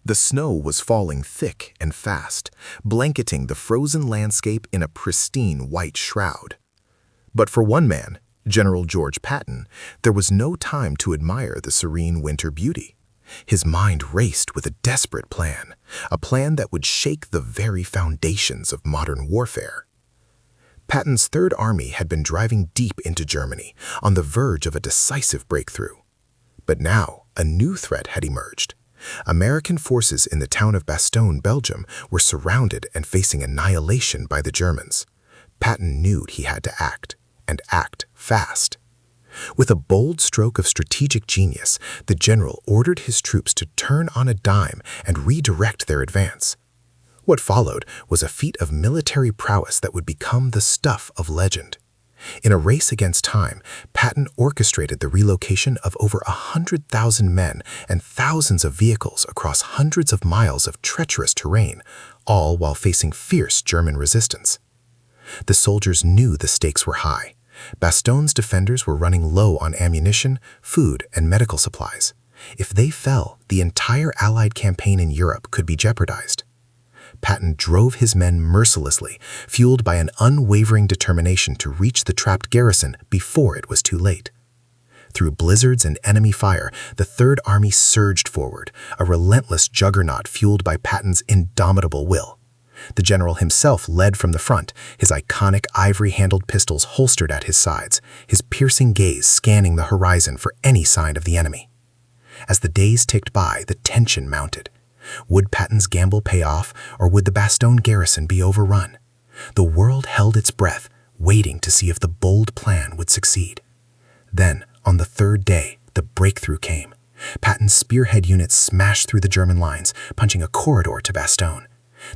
The snow was falling thick and fast, blanketing the frozen landscape in a pristine white shroud. But for one man, General George Patton, there was no time to admire the serene winter beauty. His mind raced with a desperate plan, a plan that would shake the very foundations of modern warfare. Patton's Third Army had been driving deep into Germany, on the verge of a decisive breakthrough. But now, a new threat had emerged. American forces in the town of Bastogne, Belgium, were surrounded and facing annihilation by the Germans. Patton knew he had to act, and act fast. With a bold stroke of strategic genius, the general ordered his troops to turn on a dime and redirect their advance. What followed was a feat of military prowess that would become the stuff of legend. In a race against time, Patton orchestrated the relocation of over 100,000 men and thousands of vehicles across hundreds of miles of treacherous terrain, all while facing fierce German resistance. The soldiers knew the stakes were high. Bastogne's defenders were running low on ammunition, food, and medical supplies. If they fell, the entire Allied campaign in Europe could be jeopardized. Patton drove his men mercilessly, fueled by an unwavering determination to reach the trapped garrison before it was too late. Through blizzards and enemy fire, the Third Army surged forward, a relentless juggernaut fueled by Patton's indomitable will. The general himself led from the front, his iconic ivory-handled pistols holstered at his sides, his piercing gaze scanning the horizon for any sign of the enemy. As the days ticked by, the tension mounted. Would Patton's gamble pay off, or would the Bastogne garrison be overrun? The world held its breath, waiting to see if the bold plan would succeed. Then, on the third day, the breakthrough came. Patton's spearhead units smashed through the German lines, punching a corridor to Bastogne.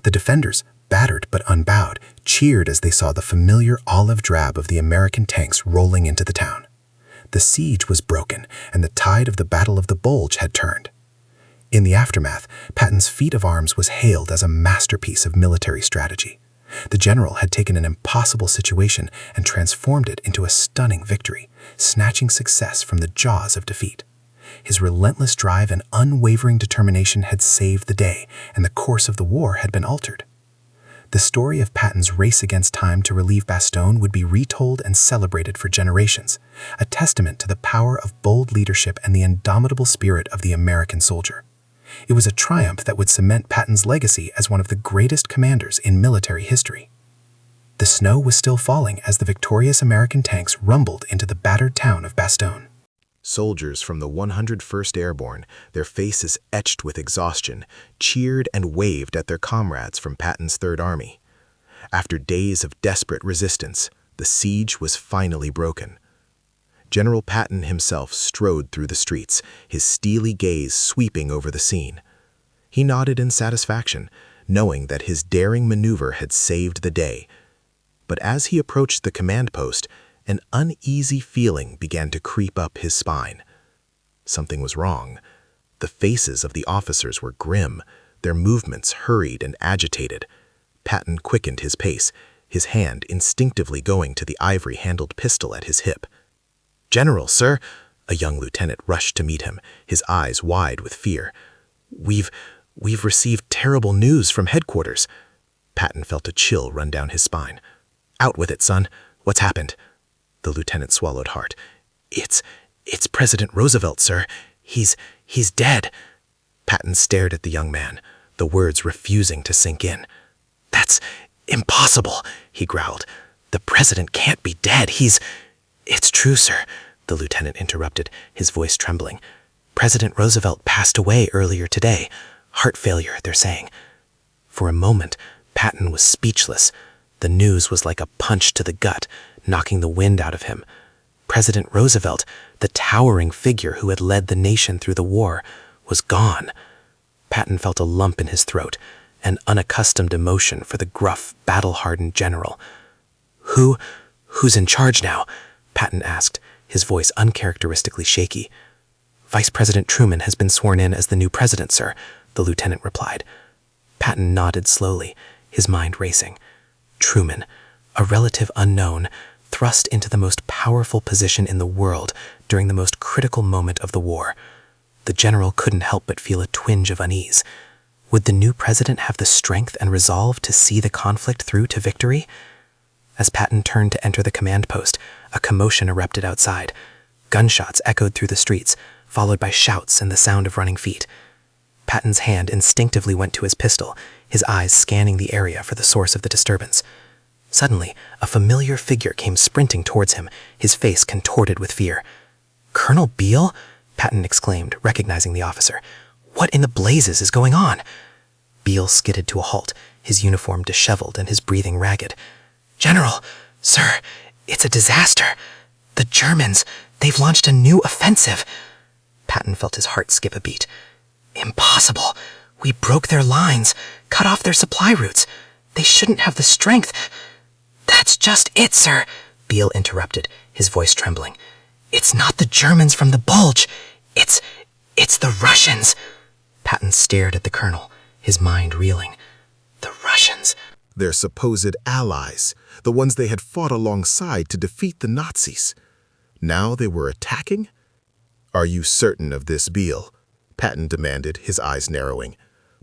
The defenders, battered but unbowed, cheered as they saw the familiar olive drab of the American tanks rolling into the town. The siege was broken, and the tide of the Battle of the Bulge had turned. In the aftermath, Patton's feat of arms was hailed as a masterpiece of military strategy. The general had taken an impossible situation and transformed it into a stunning victory, snatching success from the jaws of defeat. His relentless drive and unwavering determination had saved the day, and the course of the war had been altered. The story of Patton's race against time to relieve Bastogne would be retold and celebrated for generations, a testament to the power of bold leadership and the indomitable spirit of the American soldier. It was a triumph that would cement Patton's legacy as one of the greatest commanders in military history. The snow was still falling as the victorious American tanks rumbled into the battered town of Bastogne. Soldiers from the 101st Airborne, their faces etched with exhaustion, cheered and waved at their comrades from Patton's Third Army. After days of desperate resistance, the siege was finally broken. General Patton himself strode through the streets, his steely gaze sweeping over the scene. He nodded in satisfaction, knowing that his daring maneuver had saved the day. But as he approached the command post, an uneasy feeling began to creep up his spine. Something was wrong. The faces of the officers were grim, their movements hurried and agitated. Patton quickened his pace, his hand instinctively going to the ivory-handled pistol at his hip. "General, sir," a young lieutenant rushed to meet him, his eyes wide with fear. We've received terrible news from headquarters." Patton felt a chill run down his spine. "Out with it, son. What's happened?" The lieutenant swallowed hard. It's President Roosevelt, sir. He's dead." Patton stared at the young man, the words refusing to sink in. "That's impossible," he growled. "The president can't be dead. It's true, sir," the lieutenant interrupted, his voice trembling. "President Roosevelt passed away earlier today. Heart failure, they're saying." For a moment, Patton was speechless. The news was like a punch to the gut, knocking the wind out of him. President Roosevelt, the towering figure who had led the nation through the war, was gone. Patton felt a lump in his throat, an unaccustomed emotion for the gruff, battle-hardened general. Who's in charge now?" Patton asked, his voice uncharacteristically shaky. "Vice President Truman has been sworn in as the new president, sir," the lieutenant replied. Patton nodded slowly, his mind racing. Truman, a relative unknown, thrust into the most powerful position in the world during the most critical moment of the war. The general couldn't help but feel a twinge of unease. Would the new president have the strength and resolve to see the conflict through to victory? As Patton turned to enter the command post, a commotion erupted outside. Gunshots echoed through the streets, followed by shouts and the sound of running feet. Patton's hand instinctively went to his pistol, his eyes scanning the area for the source of the disturbance. Suddenly, a familiar figure came sprinting towards him, his face contorted with fear. "Colonel Beale?" Patton exclaimed, recognizing the officer. "What in the blazes is going on?" Beale skidded to a halt, his uniform disheveled and his breathing ragged. "General, sir, it's a disaster. The Germans, they've launched a new offensive." Patton felt his heart skip a beat. "Impossible. We broke their lines, cut off their supply routes. They shouldn't have the strength." "That's just it, sir," Beale interrupted, his voice trembling. "It's not the Germans from the Bulge. It's the Russians." Patton stared at the colonel, his mind reeling. The Russians. Their supposed allies, the ones they had fought alongside to defeat the Nazis. Now they were attacking? "Are you certain of this, Beale?" Patton demanded, his eyes narrowing.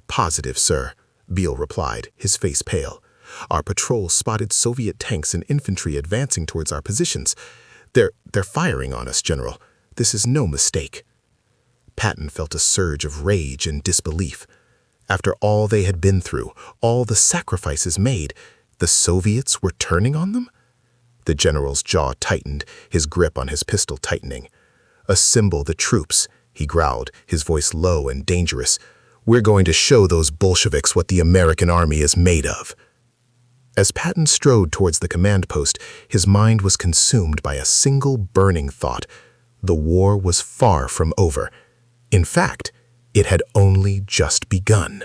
"Positive, sir," Beale replied, his face pale. "Our patrol spotted Soviet tanks and infantry advancing towards our positions. They're firing on us, General. This is no mistake." Patton felt a surge of rage and disbelief. After all they had been through, all the sacrifices made, the Soviets were turning on them? The general's jaw tightened, his grip on his pistol tightening. "Assemble the troops," he growled, his voice low and dangerous. "We're going to show those Bolsheviks what the American army is made of." As Patton strode towards the command post, his mind was consumed by a single burning thought. The war was far from over. In fact, it had only just begun.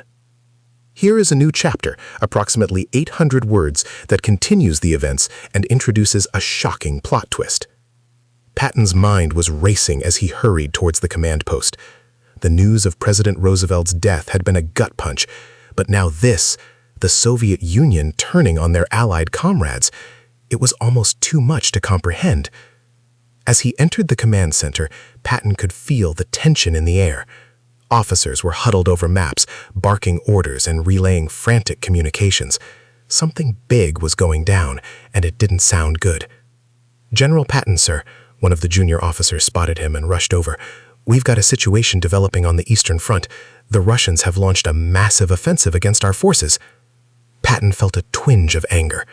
Here is a new chapter, approximately 800 words, that continues the events and introduces a shocking plot twist. Patton's mind was racing as he hurried towards the command post. The news of President Roosevelt's death had been a gut punch, but now this, the Soviet Union turning on their Allied comrades, it was almost too much to comprehend. As he entered the command center, Patton could feel the tension in the air. Officers were huddled over maps, barking orders and relaying frantic communications. Something big was going down, and it didn't sound good. "General Patton, sir," one of the junior officers spotted him and rushed over. "We've got a situation developing on the Eastern Front. The Russians have launched a massive offensive against our forces." Patton felt a twinge of anger.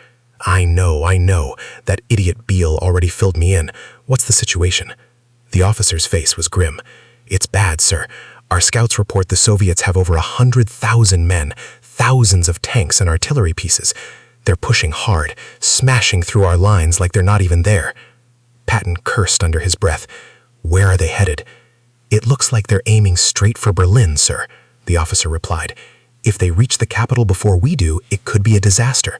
I know. That idiot Beale already filled me in. What's the situation?" The officer's face was grim. "It's bad, sir. Our scouts report the Soviets have over 100,000 men, thousands of tanks and artillery pieces. They're pushing hard, smashing through our lines like they're not even there." Patton cursed under his breath. "Where are they headed?" "It looks like they're aiming straight for Berlin, sir," the officer replied. "If they reach the capital before we do, it could be a disaster."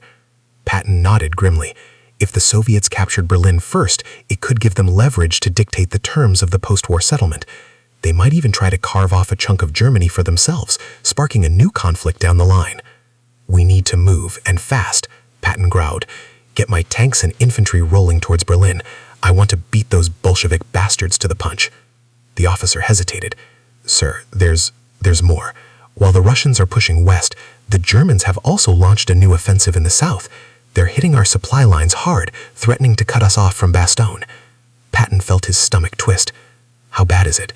Patton nodded grimly. If the Soviets captured Berlin first, it could give them leverage to dictate the terms of the post-war settlement. They might even try to carve off a chunk of Germany for themselves, sparking a new conflict down the line. "We need to move, and fast," Patton growled. "Get my tanks and infantry rolling towards Berlin. I want to beat those Bolshevik bastards to the punch." The officer hesitated. "Sir, there's more. While the Russians are pushing west, the Germans have also launched a new offensive in the south. They're hitting our supply lines hard, threatening to cut us off from Bastogne." Patton felt his stomach twist. "How bad is it?"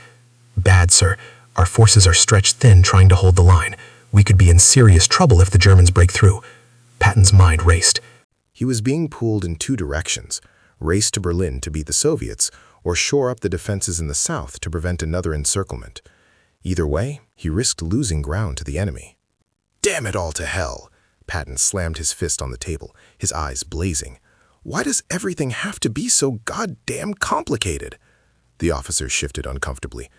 "Bad, sir. Our forces are stretched thin trying to hold the line. We could be in serious trouble if the Germans break through." Patton's mind raced. He was being pulled in two directions: race to Berlin to beat the Soviets, or shore up the defenses in the south to prevent another encirclement. Either way, he risked losing ground to the enemy. "Damn it all to hell!" Patton slammed his fist on the table, his eyes blazing. "Why does everything have to be so goddamn complicated?" The officer shifted uncomfortably.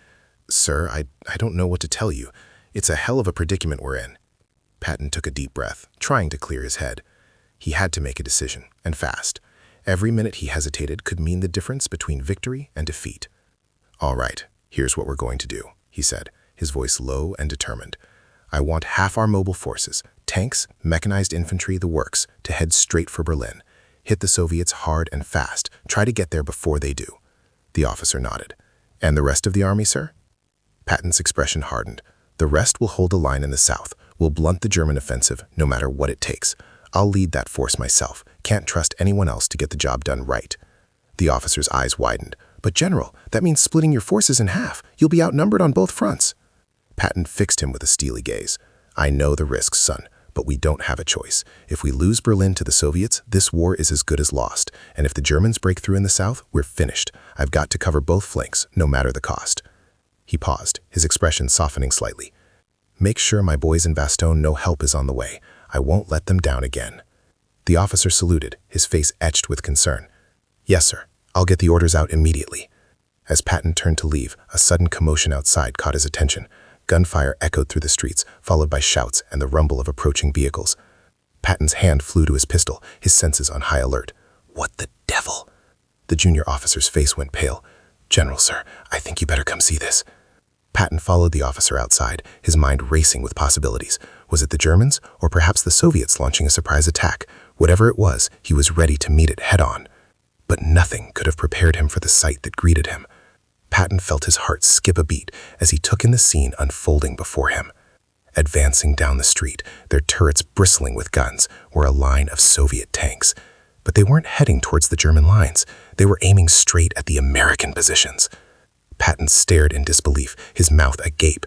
"Sir, I don't know what to tell you. It's a hell of a predicament we're in." Patton took a deep breath, trying to clear his head. He had to make a decision, and fast. Every minute he hesitated could mean the difference between victory and defeat. "All right, here's what we're going to do," he said, his voice low and determined. "I want half our mobile forces, tanks, mechanized infantry, the works, to head straight for Berlin. Hit the Soviets hard and fast. Try to get there before they do." The officer nodded. "And the rest of the army, sir?" Patton's expression hardened. The rest will hold a line in the south. We'll blunt the German offensive, no matter what it takes. I'll lead that force myself. Can't trust anyone else to get the job done right." The officer's eyes widened. "But General, that means splitting your forces in half. You'll be outnumbered on both fronts." Patton fixed him with a steely gaze. "I know the risks, son, but we don't have a choice. If we lose Berlin to the Soviets, this war is as good as lost. And if the Germans break through in the south, we're finished. I've got to cover both flanks, no matter the cost." He paused, his expression softening slightly. "Make sure my boys in Bastogne know help is on the way. I won't let them down again." The officer saluted, his face etched with concern. "Yes, sir. I'll get the orders out immediately." As Patton turned to leave, a sudden commotion outside caught his attention. Gunfire echoed through the streets, followed by shouts and the rumble of approaching vehicles. Patton's hand flew to his pistol, his senses on high alert. "What the devil?" The junior officer's face went pale. "General, sir, I think you better come see this." Patton followed the officer outside, his mind racing with possibilities. Was it the Germans, or perhaps the Soviets launching a surprise attack? Whatever it was, he was ready to meet it head-on. But nothing could have prepared him for the sight that greeted him. Patton felt his heart skip a beat as he took in the scene unfolding before him. Advancing down the street, their turrets bristling with guns, were a line of Soviet tanks. But they weren't heading towards the German lines. They were aiming straight at the American positions. Patton stared in disbelief, his mouth agape.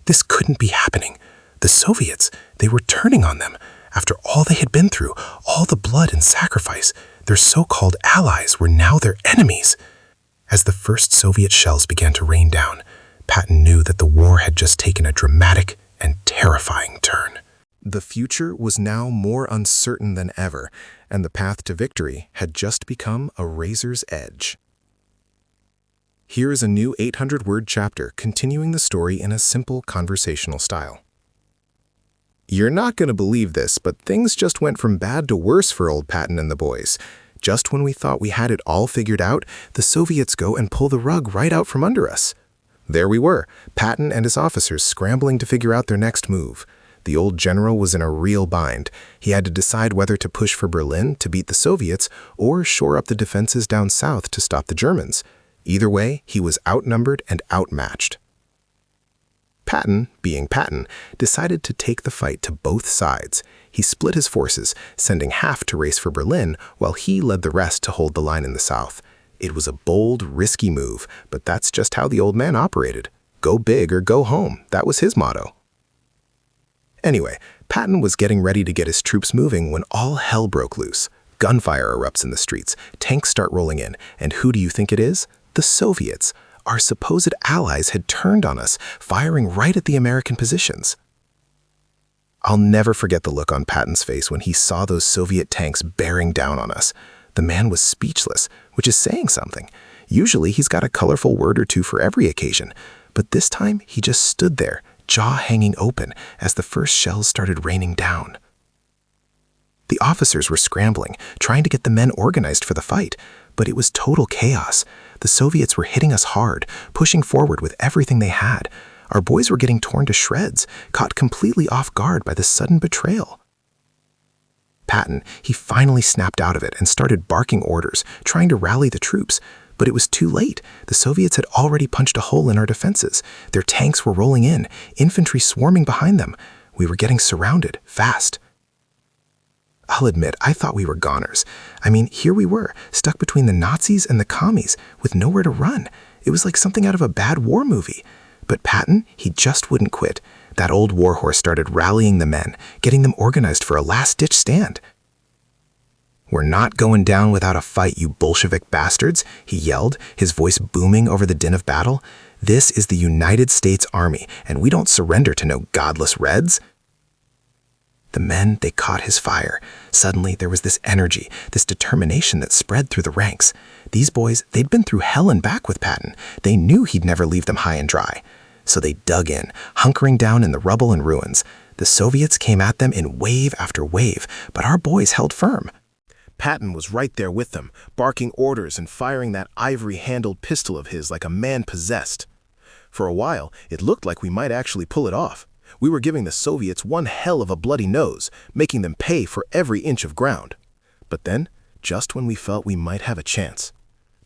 This couldn't be happening. The Soviets, they were turning on them. After all they had been through, all the blood and sacrifice, their so-called allies were now their enemies. As the first Soviet shells began to rain down, Patton knew that the war had just taken a dramatic and terrifying turn. The future was now more uncertain than ever, and the path to victory had just become a razor's edge. Here is a new 800-word chapter continuing the story in a simple conversational style. "You're not going to believe this, but things just went from bad to worse for old Patton and the boys. Just when we thought we had it all figured out, the Soviets go and pull the rug right out from under us." There we were, Patton and his officers scrambling to figure out their next move. The old general was in a real bind. He had to decide whether to push for Berlin to beat the Soviets or shore up the defenses down south to stop the Germans. Either way, he was outnumbered and outmatched. Patton, being Patton, decided to take the fight to both sides. He split his forces, sending half to race for Berlin, while he led the rest to hold the line in the south. It was a bold, risky move, but that's just how the old man operated. Go big or go home, that was his motto. Anyway, Patton was getting ready to get his troops moving when all hell broke loose. Gunfire erupts in the streets, tanks start rolling in, and who do you think it is? The Soviets. Our supposed allies had turned on us, firing right at the American positions. I'll never forget the look on Patton's face when he saw those Soviet tanks bearing down on us. The man was speechless, which is saying something. Usually he's got a colorful word or two for every occasion, but this time he just stood there, jaw hanging open, as the first shells started raining down. The officers were scrambling, trying to get the men organized for the fight, but it was total chaos. The Soviets were hitting us hard, pushing forward with everything they had. Our boys were getting torn to shreds, caught completely off guard by this sudden betrayal. Patton, he finally snapped out of it and started barking orders, trying to rally the troops. But it was too late. The Soviets had already punched a hole in our defenses. Their tanks were rolling in, infantry swarming behind them. We were getting surrounded, fast. I'll admit, I thought we were goners. I mean, here we were, stuck between the Nazis and the commies, with nowhere to run. It was like something out of a bad war movie. But Patton, he just wouldn't quit. That old warhorse started rallying the men, getting them organized for a last-ditch stand. "We're not going down without a fight, you Bolshevik bastards," he yelled, his voice booming over the din of battle. "This is the United States Army, and we don't surrender to no godless Reds." The men, they caught his fire. Suddenly, there was this energy, this determination that spread through the ranks. These boys, they'd been through hell and back with Patton. They knew he'd never leave them high and dry. So they dug in, hunkering down in the rubble and ruins. The Soviets came at them in wave after wave, but our boys held firm. Patton was right there with them, barking orders and firing that ivory-handled pistol of his like a man possessed. For a while, it looked like we might actually pull it off. We were giving the Soviets one hell of a bloody nose, making them pay for every inch of ground. But then, just when we felt we might have a chance,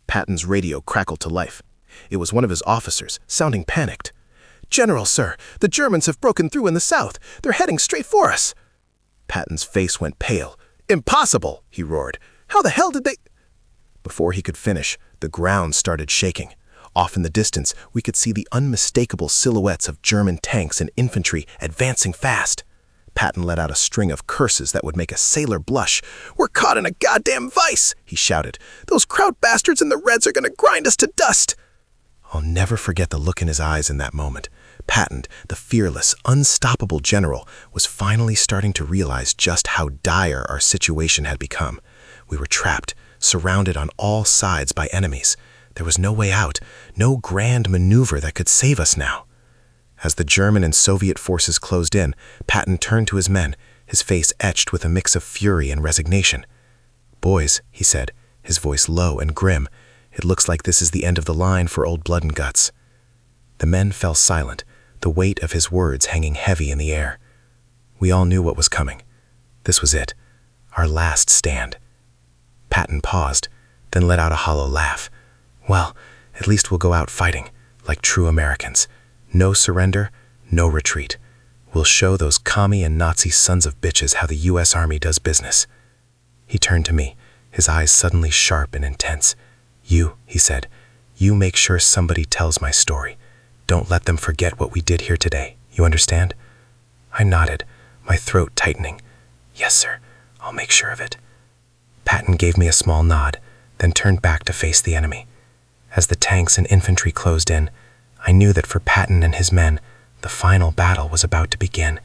Patton's radio crackled to life. It was one of his officers, sounding panicked. "General, sir, the Germans have broken through in the south. They're heading straight for us." Patton's face went pale. "Impossible!" he roared. "How the hell did they—" Before he could finish, the ground started shaking. Off in the distance, we could see the unmistakable silhouettes of German tanks and infantry advancing fast. Patton let out a string of curses that would make a sailor blush. "We're caught in a goddamn vice!" he shouted. "Those Kraut bastards and the Reds are gonna grind us to dust!" I'll never forget the look in his eyes in that moment. Patton, the fearless, unstoppable general, was finally starting to realize just how dire our situation had become. We were trapped, surrounded on all sides by enemies. There was no way out, no grand maneuver that could save us now. As the German and Soviet forces closed in, Patton turned to his men, his face etched with a mix of fury and resignation. "Boys," he said, his voice low and grim, "it looks like this is the end of the line for Old Blood and Guts." The men fell silent, the weight of his words hanging heavy in the air. We all knew what was coming. This was it, our last stand. Patton paused, then let out a hollow laugh. "Well, at least we'll go out fighting, like true Americans. No surrender, no retreat. We'll show those commie and Nazi sons of bitches how the U.S. Army does business." He turned to me, his eyes suddenly sharp and intense. "You," he said, "you make sure somebody tells my story. Don't let them forget what we did here today. You understand?" I nodded, my throat tightening. "Yes, sir. I'll make sure of it." Patton gave me a small nod, then turned back to face the enemy. As the tanks and infantry closed in, I knew that for Patton and his men, the final battle was about to begin.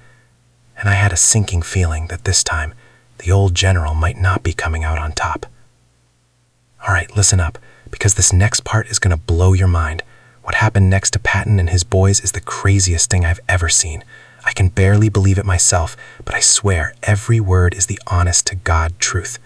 And I had a sinking feeling that this time, the old general might not be coming out on top. All right, listen up, because this next part is going to blow your mind. What happened next to Patton and his boys is the craziest thing I've ever seen. I can barely believe it myself, but I swear every word is the honest-to-God truth.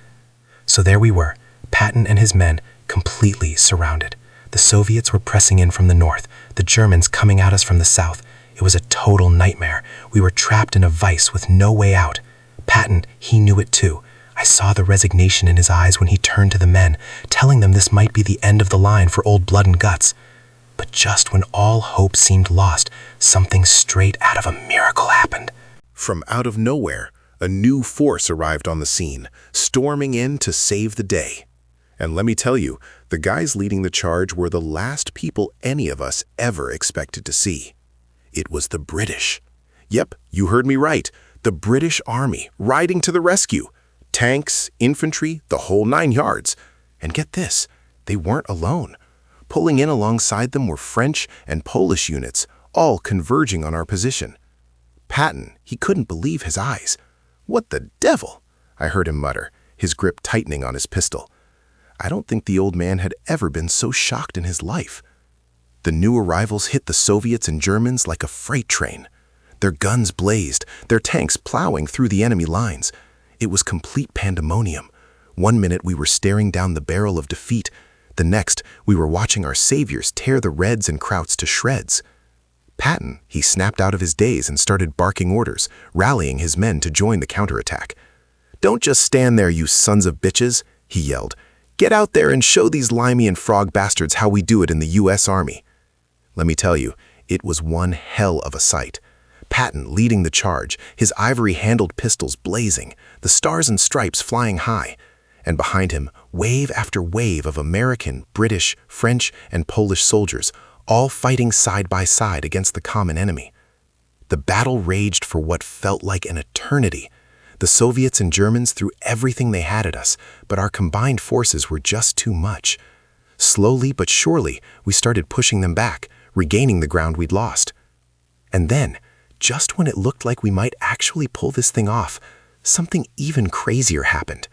So there we were, Patton and his men, completely surrounded. The Soviets were pressing in from the north, the Germans coming at us from the south. It was a total nightmare. We were trapped in a vice with no way out. Patton, he knew it too. I saw the resignation in his eyes when he turned to the men, telling them this might be the end of the line for Old Blood and Guts. But just when all hope seemed lost, something straight out of a miracle happened. From out of nowhere, a new force arrived on the scene, storming in to save the day. And let me tell you, the guys leading the charge were the last people any of us ever expected to see. It was the British. Yep, you heard me right. The British Army riding to the rescue. Tanks, infantry, the whole 9 yards. And get this, they weren't alone. Pulling in alongside them were French and Polish units, all converging on our position. Patton, he couldn't believe his eyes. "What the devil?" I heard him mutter, his grip tightening on his pistol. I don't think the old man had ever been so shocked in his life. The new arrivals hit the Soviets and Germans like a freight train. Their guns blazed, their tanks plowing through the enemy lines. It was complete pandemonium. One minute we were staring down the barrel of defeat. The next, we were watching our saviors tear the Reds and Krauts to shreds. Patton, he snapped out of his daze and started barking orders, rallying his men to join the counterattack. "Don't just stand there, you sons of bitches," he yelled. "Get out there and show these limey and frog bastards how we do it in the U.S. Army." Let me tell you, it was one hell of a sight. Patton leading the charge, his ivory-handled pistols blazing, the stars and stripes flying high, and behind him, wave after wave of American, British, French, and Polish soldiers, all fighting side by side against the common enemy. The battle raged for what felt like an eternity. The Soviets and Germans threw everything they had at us, but our combined forces were just too much. Slowly but surely, we started pushing them back, regaining the ground we'd lost. And then, just when it looked like we might actually pull this thing off, something even crazier happened.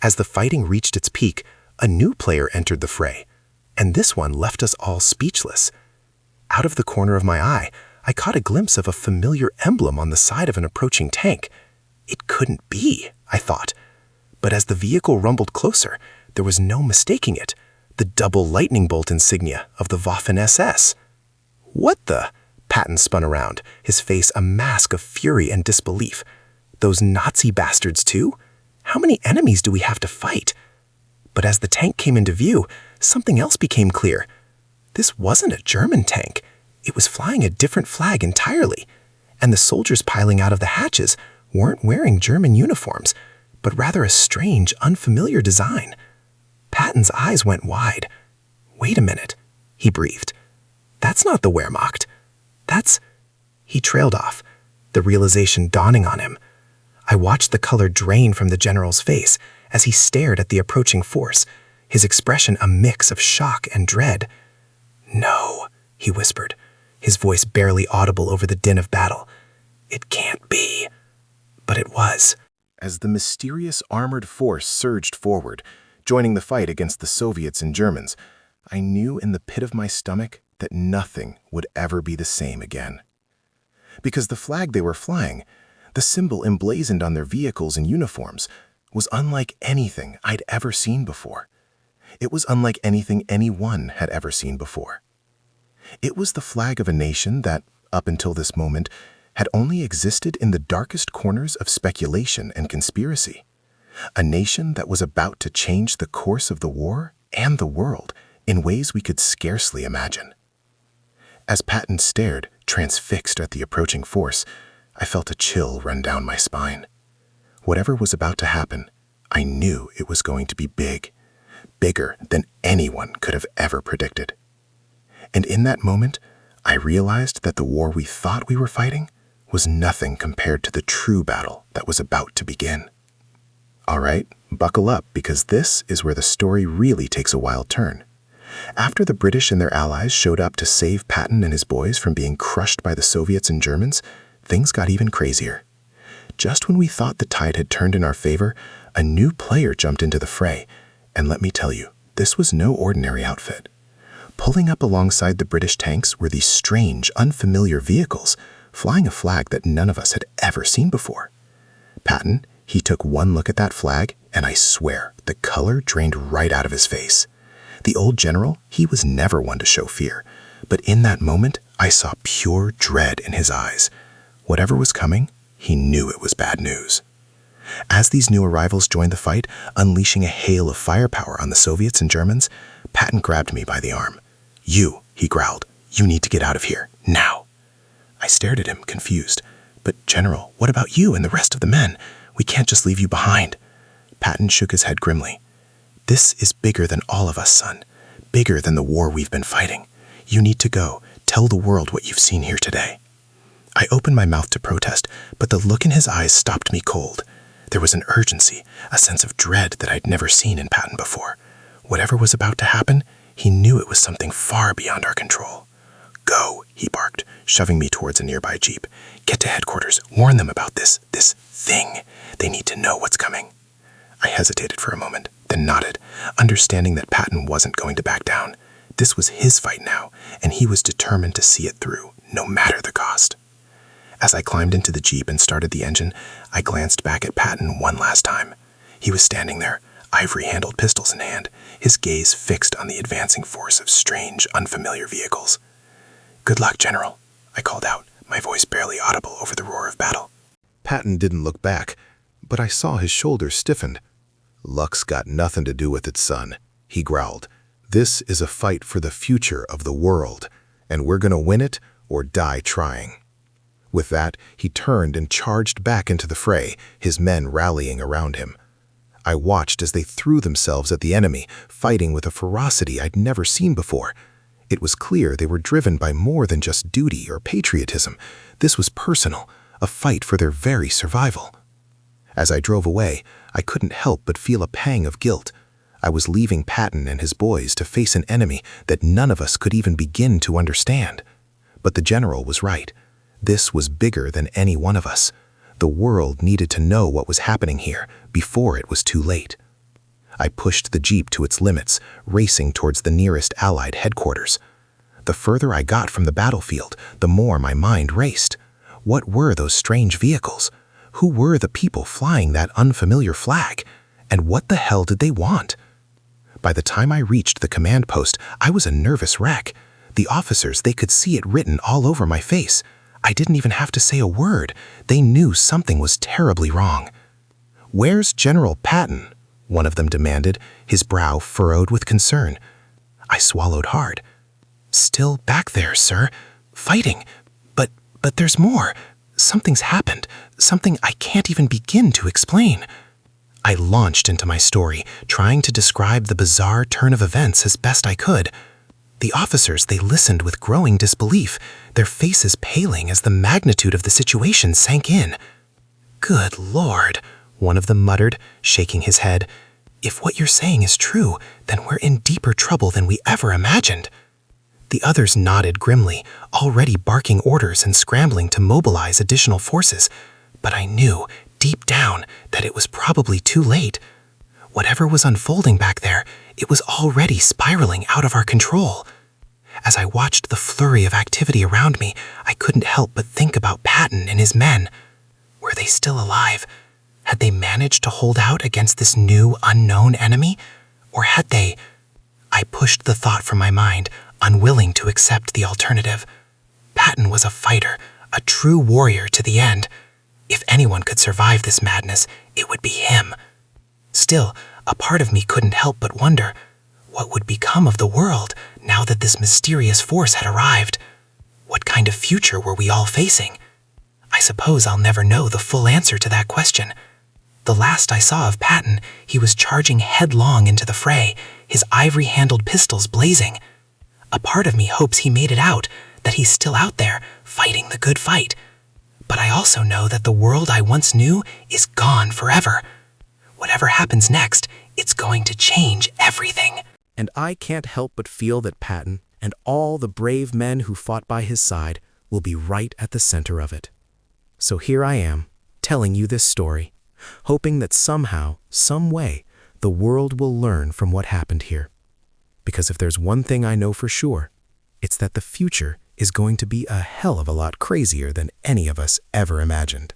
As the fighting reached its peak, a new player entered the fray, and this one left us all speechless. Out of the corner of my eye, I caught a glimpse of a familiar emblem on the side of an approaching tank. It couldn't be, I thought. But as the vehicle rumbled closer, there was no mistaking it. The double lightning bolt insignia of the Waffen-SS. "What the?" Patton spun around, his face a mask of fury and disbelief. "Those Nazi bastards too? How many enemies do we have to fight?" But as the tank came into view, something else became clear. This wasn't a German tank. It was flying a different flag entirely, and the soldiers piling out of the hatches weren't wearing German uniforms, but rather a strange, unfamiliar design. Patton's eyes went wide. "Wait a minute," he breathed. "That's not the Wehrmacht. That's—" He trailed off, the realization dawning on him. I watched the color drain from the general's face as he stared at the approaching force, his expression a mix of shock and dread. "No," he whispered, his voice barely audible over the din of battle. "It can't be." But it was. As the mysterious armored force surged forward, joining the fight against the Soviets and Germans, I knew in the pit of my stomach that nothing would ever be the same again. Because the flag they were flying, the symbol emblazoned on their vehicles and uniforms, was unlike anything I'd ever seen before. It was unlike anything anyone had ever seen before. It was the flag of a nation that, up until this moment, had only existed in the darkest corners of speculation and conspiracy. A nation that was about to change the course of the war and the world in ways we could scarcely imagine. As Patton stared, transfixed at the approaching force, I felt a chill run down my spine. Whatever was about to happen, I knew it was going to be big, bigger than anyone could have ever predicted. And in that moment, I realized that the war we thought we were fighting was nothing compared to the true battle that was about to begin. All right, buckle up, because this is where the story really takes a wild turn. After the British and their allies showed up to save Patton and his boys from being crushed by the Soviets and Germans, things got even crazier. Just when we thought the tide had turned in our favor, a new player jumped into the fray, and let me tell you, this was no ordinary outfit. Pulling up alongside the British tanks were these strange, unfamiliar vehicles, flying a flag that none of us had ever seen before. Patton, he took one look at that flag, and I swear, the color drained right out of his face. The old general, he was never one to show fear, but in that moment, I saw pure dread in his eyes. Whatever was coming, he knew it was bad news. As these new arrivals joined the fight, unleashing a hail of firepower on the Soviets and Germans, Patton grabbed me by the arm. "You," he growled, "you need to get out of here, now." I stared at him, confused. "But General, what about you and the rest of the men? We can't just leave you behind." Patton shook his head grimly. "This is bigger than all of us, son. Bigger than the war we've been fighting. You need to go. Tell the world what you've seen here today." I opened my mouth to protest, but the look in his eyes stopped me cold. There was an urgency, a sense of dread that I'd never seen in Patton before. Whatever was about to happen, he knew it was something far beyond our control. "Go," he barked, shoving me towards a nearby jeep. "Get to headquarters. Warn them about this thing. They need to know what's coming." I hesitated for a moment, then nodded, understanding that Patton wasn't going to back down. This was his fight now, and he was determined to see it through, no matter the cost. As I climbed into the jeep and started the engine, I glanced back at Patton one last time. He was standing there, ivory-handled pistols in hand, his gaze fixed on the advancing force of strange, unfamiliar vehicles. "Good luck, General," I called out, my voice barely audible over the roar of battle. Patton didn't look back, but I saw his shoulders stiffened. "Luck's got nothing to do with it, son," he growled. "This is a fight for the future of the world, and we're gonna win it or die trying." With that, he turned and charged back into the fray, his men rallying around him. I watched as they threw themselves at the enemy, fighting with a ferocity I'd never seen before. It was clear they were driven by more than just duty or patriotism. This was personal, a fight for their very survival. As I drove away, I couldn't help but feel a pang of guilt. I was leaving Patton and his boys to face an enemy that none of us could even begin to understand. But the general was right. This was bigger than any one of us. The world needed to know what was happening here before it was too late. I pushed the jeep to its limits, racing towards the nearest Allied headquarters. The further I got from the battlefield, the more my mind raced. What were those strange vehicles? Who were the people flying that unfamiliar flag? And what the hell did they want? By the time I reached the command post, I was a nervous wreck. The officers, they could see it written all over my face. I didn't even have to say a word. They knew something was terribly wrong. "Where's General Patton?" one of them demanded, his brow furrowed with concern. I swallowed hard. "Still back there, sir. fighting. But there's more. Something's happened. Something I can't even begin to explain. I launched into my story, trying to describe the bizarre turn of events as best I could. The officers, they listened with growing disbelief, their faces paling as the magnitude of the situation sank in. "Good Lord," one of them muttered, shaking his head. "If what you're saying is true, then we're in deeper trouble than we ever imagined." The others nodded grimly, already barking orders and scrambling to mobilize additional forces. But I knew, deep down, that it was probably too late. Whatever was unfolding back there, it was already spiraling out of our control. As I watched the flurry of activity around me, I couldn't help but think about Patton and his men. Were they still alive? Had they managed to hold out against this new, unknown enemy? Or had they... I pushed the thought from my mind, unwilling to accept the alternative. Patton was a fighter, a true warrior to the end. If anyone could survive this madness, it would be him. Still, a part of me couldn't help but wonder, what would become of the world now that this mysterious force had arrived? What kind of future were we all facing? I suppose I'll never know the full answer to that question. The last I saw of Patton, he was charging headlong into the fray, his ivory-handled pistols blazing. A part of me hopes he made it out, that he's still out there, fighting the good fight. But I also know that the world I once knew is gone forever. Whatever happens next, it's going to change everything. And I can't help but feel that Patton and all the brave men who fought by his side will be right at the center of it. So here I am, telling you this story, hoping that somehow, some way, the world will learn from what happened here. Because if there's one thing I know for sure, it's that the future is going to be a hell of a lot crazier than any of us ever imagined.